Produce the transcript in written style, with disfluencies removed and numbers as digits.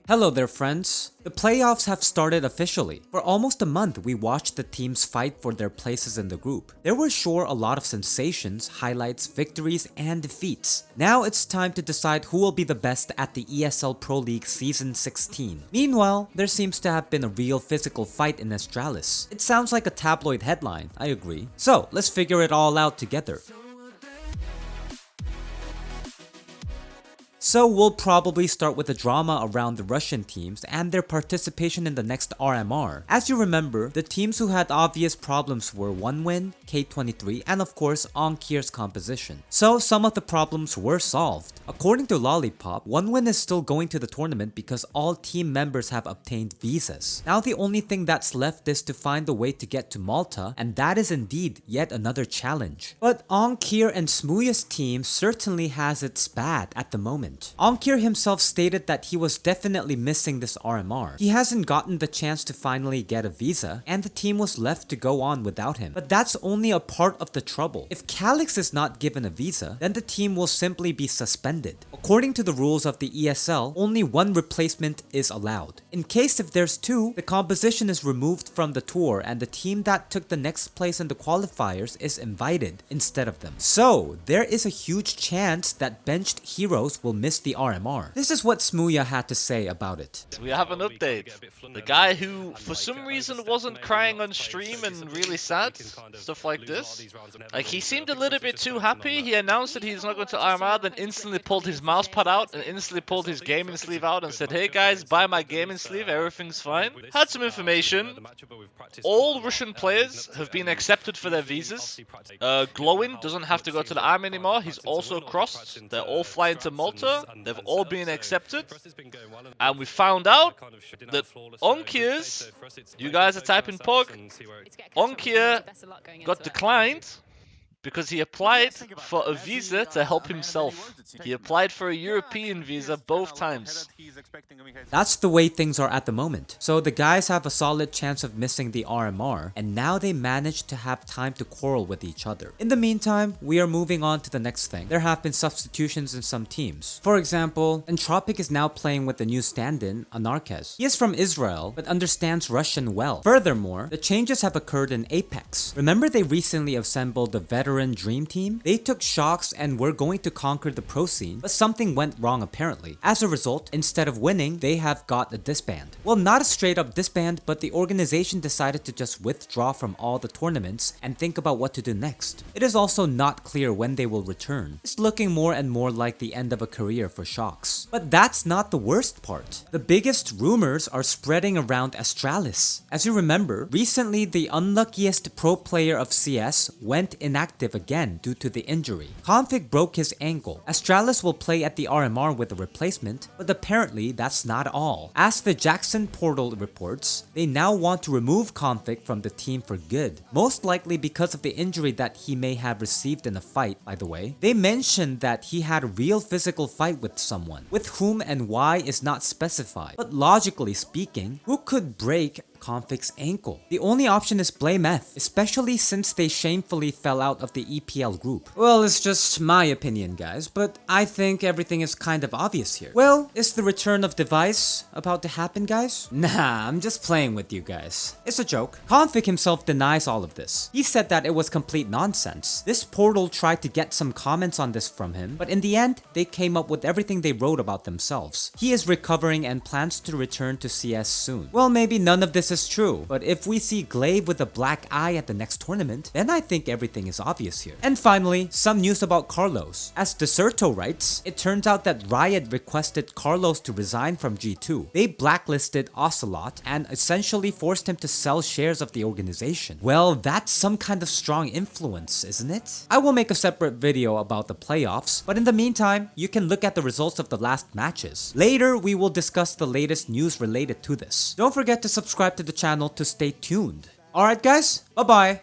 Hello there friends. The playoffs have started officially. For almost a month we watched the teams fight for their places in the group. There were sure a lot of sensations, highlights, victories, and defeats. Now it's time to decide who will be the best at the ESL Pro League Season 16. Meanwhile, there seems to have been a real physical fight in Astralis. It sounds like a tabloid headline, I agree. So let's figure it all out together. So we'll probably start with the drama around the Russian teams and their participation in the next RMR. As you remember, the teams who had obvious problems were OneWin, K23, and of course AUNKERE's composition. So some of the problems were solved. According to Lollipop, OneWin is still going to the tournament because all team members have obtained visas. Now the only thing that's left is to find a way to get to Malta, and that is indeed yet another challenge. But AUNKERE and SMOOYA's team certainly has its bad at the moment. AUNKERE himself stated that he was definitely missing this RMR. He hasn't gotten the chance to finally get a visa, and the team was left to go on without him. But that's only a part of the trouble. If Calix is not given a visa, then the team will simply be suspended. According to the rules of the ESL, only one replacement is allowed. In case if there's two, the composition is removed from the tour and the team that took the next place in the qualifiers is invited instead of them. So there is a huge chance that benched heroes will miss the RMR. This is what SMOOYA had to say about it. We have an update. The guy who for some reason wasn't crying on stream and really sad, stuff like this. Like, he seemed a little bit too happy. He announced that he's not going to RMR, then instantly pulled his mouse pad out and instantly pulled his gaming sleeve out and said, "Hey guys, buy my gaming sleeve, everything's fine." Had some information. All Russian players have been accepted for their visas. Glowin doesn't have to go to the army anymore. He's also crossed. They're all flying to Malta. They've all been accepted, and we found out that AUNKERE's, you guys are typing POG, AUNKERE got declined because he applied for a visa to help himself. He applied for a European visa both times. That's the way things are at the moment. So the guys have a solid chance of missing the RMR, and now they managed to have time to quarrel with each other. In the meantime, we are moving on to the next thing. There have been substitutions in some teams. For example, Entropic is now playing with the new stand-in, AUNKERE. He is from Israel, but understands Russian well. Furthermore, the changes have occurred in Apex. Remember they recently assembled the veteran Dream Team? They took shocks and were going to conquer the pro scene, but something went wrong apparently. As a result, instead of winning, they have got a disband. Well, not a straight up disband, but the organization decided to just withdraw from all the tournaments and think about what to do next. It is also not clear when they will return. It's looking more and more like the end of a career for Shocks. But that's not the worst part. The biggest rumors are spreading around Astralis. As you remember, recently the unluckiest pro player of CS went inactive again due to the injury. Config broke his ankle. Astralis will play at the RMR with a replacement, but apparently that's not all. As the Jackson portal reports, they now want to remove Config from the team for good. Most likely because of the injury that he may have received in a fight, by the way. They mentioned that he had a real physical fight with someone. With whom and why is not specified. But logically speaking, who could break Config's ankle? The only option is Blame F, especially since they shamefully fell out of the EPL group. Well, it's just my opinion, guys, but I think everything is kind of obvious here. Well, is the return of Device about to happen, guys? Nah, I'm just playing with you guys. It's a joke. Config himself denies all of this. He said that it was complete nonsense. This portal tried to get some comments on this from him, but in the end, they came up with everything they wrote about themselves. He is recovering and plans to return to CS soon. Well, maybe none of this is true, but if we see Glaive with a black eye at the next tournament, then I think everything is obvious here. And finally, some news about Carlos. As Deserto writes, it turns out that Riot requested Carlos to resign from G2. They blacklisted Ocelot and essentially forced him to sell shares of the organization. Well, that's some kind of strong influence, isn't it? I will make a separate video about the playoffs, but in the meantime, you can look at the results of the last matches. Later, we will discuss the latest news related to this. Don't forget to subscribe to the channel to stay tuned. Alright guys, bye bye!